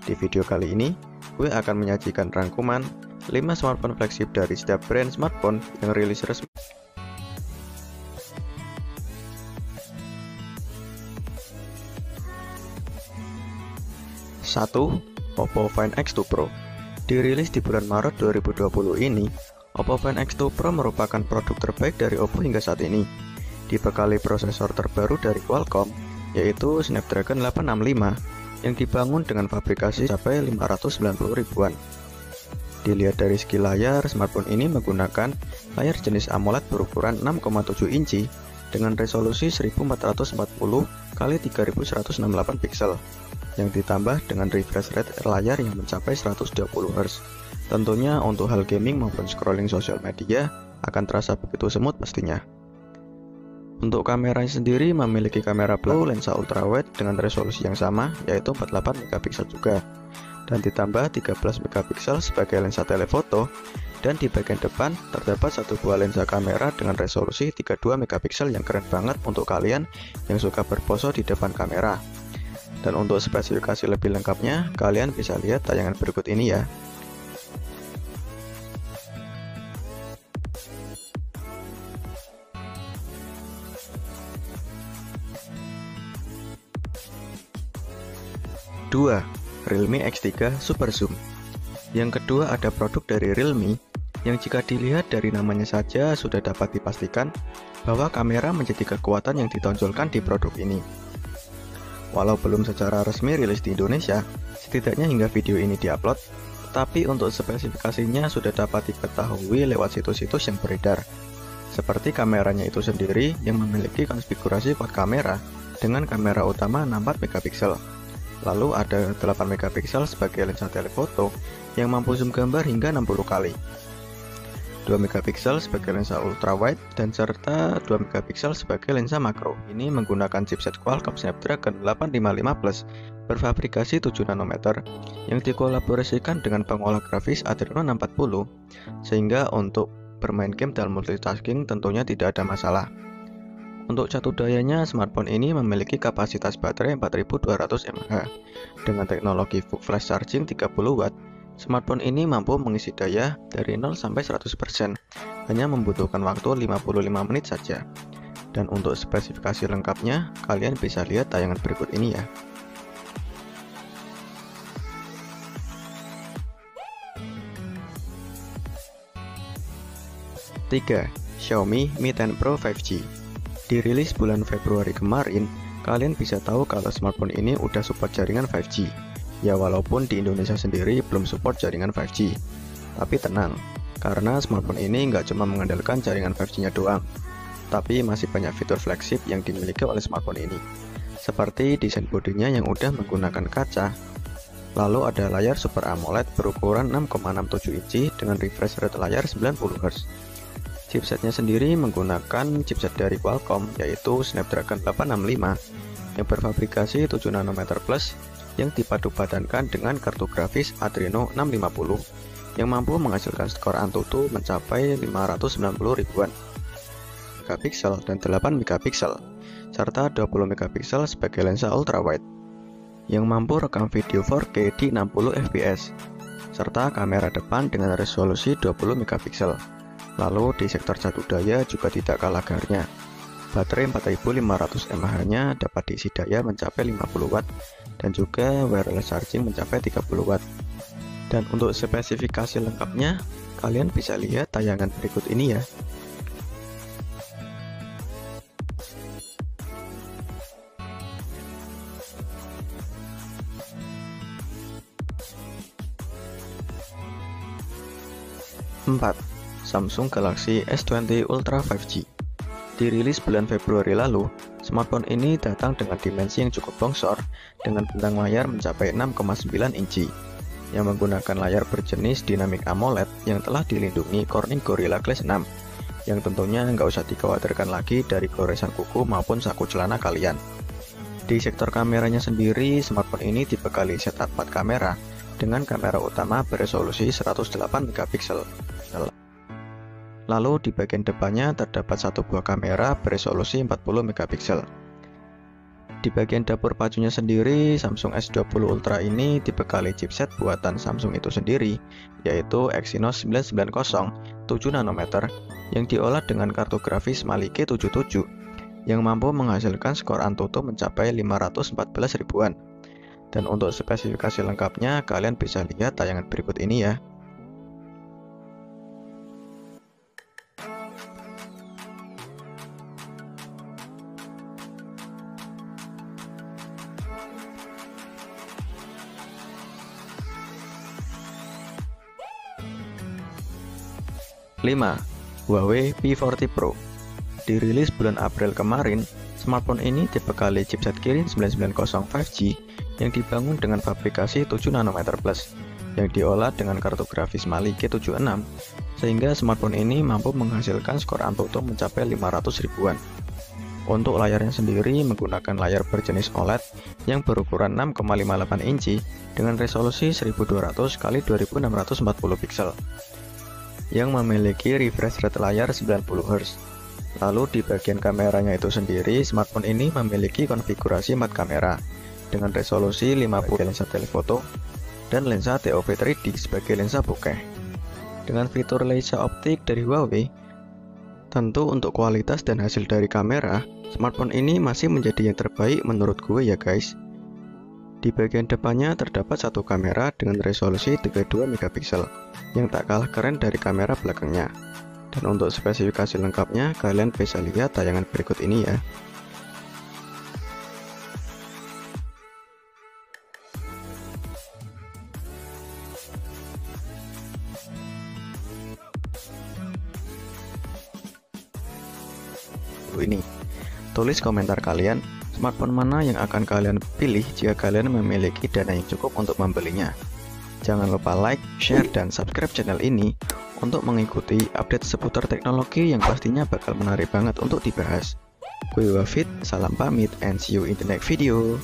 Di video kali ini, gue akan menyajikan rangkuman 5 smartphone flagship dari setiap brand smartphone yang rilis resmi. 1. Oppo Find X2 Pro. Dirilis di bulan Maret 2020 ini, Oppo Find X2 Pro merupakan produk terbaik dari Oppo hingga saat ini. Dibekali prosesor terbaru dari Qualcomm, yaitu Snapdragon 865, yang dibangun dengan fabrikasi sampai 590 ribuan. Dilihat dari segi layar, smartphone ini menggunakan layar jenis AMOLED berukuran 6,7 inci dengan resolusi 1440 x 3168 pixel, yang ditambah dengan refresh rate layar yang mencapai 120 Hz. Tentunya untuk hal gaming maupun scrolling sosial media akan terasa begitu semut pastinya. Untuk kameranya sendiri memiliki kamera belakang lensa ultrawide dengan resolusi yang sama, yaitu 48 megapiksel juga, dan ditambah 13 megapiksel sebagai lensa telefoto, dan di bagian depan terdapat satu buah lensa kamera dengan resolusi 32 megapiksel yang keren banget untuk kalian yang suka berpose di depan kamera. Dan untuk spesifikasi lebih lengkapnya, kalian bisa lihat tayangan berikut ini ya. Dua, Realme X3 Super Zoom. Yang kedua ada produk dari Realme yang jika dilihat dari namanya saja sudah dapat dipastikan bahwa kamera menjadi kekuatan yang ditonjolkan di produk ini. Walau belum secara resmi rilis di Indonesia, setidaknya hingga video ini diupload, tapi untuk spesifikasinya sudah dapat diketahui lewat situs-situs yang beredar. Seperti kameranya itu sendiri yang memiliki konfigurasi quad kamera dengan kamera utama 64 megapiksel. Lalu ada 8 megapiksel sebagai lensa telefoto yang mampu zoom gambar hingga 60 kali. 2 megapiksel sebagai lensa ultrawide dan serta 2 megapiksel sebagai lensa makro. Ini menggunakan chipset Qualcomm Snapdragon 855 Plus berfabrikasi 7 nanometer yang dikolaborasikan dengan pengolah grafis Adreno 640 sehingga untuk bermain game dan multitasking tentunya tidak ada masalah. Untuk catu dayanya, smartphone ini memiliki kapasitas baterai 4200 mAh dengan teknologi flash charging 30 Watt. Smartphone ini mampu mengisi daya dari 0 sampai 100%, hanya membutuhkan waktu 55 menit saja. Dan untuk spesifikasi lengkapnya, kalian bisa lihat tayangan berikut ini ya. Tiga, Xiaomi Mi 10 Pro 5G. Dirilis bulan Februari kemarin, kalian bisa tahu kalau smartphone ini udah support jaringan 5G. Ya walaupun di Indonesia sendiri belum support jaringan 5G. Tapi tenang, karena smartphone ini nggak cuma mengandalkan jaringan 5G-nya doang, tapi masih banyak fitur flagship yang dimiliki oleh smartphone ini. Seperti desain bodinya yang udah menggunakan kaca. Lalu ada layar Super AMOLED berukuran 6,67 inci dengan refresh rate layar 90 Hz. Chipsetnya sendiri menggunakan chipset dari Qualcomm, yaitu Snapdragon 865 yang berfabrikasi 7 nanometer plus yang dipadu-padankan dengan kartu grafis Adreno 650 yang mampu menghasilkan skor Antutu mencapai 590 ribuan megapiksel dan 8 megapiksel serta 20 megapiksel sebagai lensa ultrawide yang mampu rekam video 4K di 60 fps serta kamera depan dengan resolusi 20 megapiksel. Lalu di sektor catu daya juga tidak kalah garnya. Baterai 4500 mAh-nya dapat diisi daya mencapai 50 Watt dan juga wireless charging mencapai 30 Watt. Dan untuk spesifikasi lengkapnya, kalian bisa lihat tayangan berikut ini ya. Empat, Samsung Galaxy S20 Ultra 5G. Dirilis bulan Februari lalu, smartphone ini datang dengan dimensi yang cukup bongsor dengan bentang layar mencapai 6,9 inci yang menggunakan layar berjenis Dynamic AMOLED yang telah dilindungi Corning Gorilla Glass 6 yang tentunya nggak usah dikhawatirkan lagi dari goresan kuku maupun saku celana kalian. Di sektor kameranya sendiri, smartphone ini dibekali setup 4 kamera dengan kamera utama beresolusi 108 megapiksel. Lalu di bagian depannya terdapat satu buah kamera beresolusi 40 megapiksel. Di bagian dapur pacunya sendiri, Samsung S20 Ultra ini dibekali chipset buatan Samsung itu sendiri, yaitu Exynos 990 7 nanometer yang diolah dengan kartu grafis Mali G77 yang mampu menghasilkan skor Antutu mencapai 514 ribuan. Dan untuk spesifikasi lengkapnya, kalian bisa lihat tayangan berikut ini ya. Huawei P40 Pro. Dirilis bulan April kemarin, smartphone ini dibekali chipset Kirin 990 5G yang dibangun dengan fabrikasi 7 nanometer plus yang diolah dengan kartu grafis Mali G76 sehingga smartphone ini mampu menghasilkan skor Antutu mencapai 500 ribuan. Untuk layarnya sendiri menggunakan layar berjenis OLED yang berukuran 6,58 inci dengan resolusi 1200 x 2640 pixel yang memiliki refresh rate layar 90 Hz. Lalu di bagian kameranya itu sendiri, smartphone ini memiliki konfigurasi mat kamera dengan resolusi 50 lensa telefoto dan lensa TOV 3D sebagai lensa bokeh. Dengan fitur laser optik dari Huawei, tentu untuk kualitas dan hasil dari kamera, smartphone ini masih menjadi yang terbaik menurut gue ya guys. Di bagian depannya terdapat satu kamera dengan resolusi 32 megapiksel yang tak kalah keren dari kamera belakangnya. Dan untuk spesifikasi lengkapnya, kalian bisa lihat tayangan berikut ini ya. Ini, tulis komentar kalian, smartphone mana yang akan kalian pilih jika kalian memiliki dana yang cukup untuk membelinya. Jangan lupa like, share, dan subscribe channel ini untuk mengikuti update seputar teknologi yang pastinya bakal menarik banget untuk dibahas. Gue Wafid, salam pamit and see you in the next video.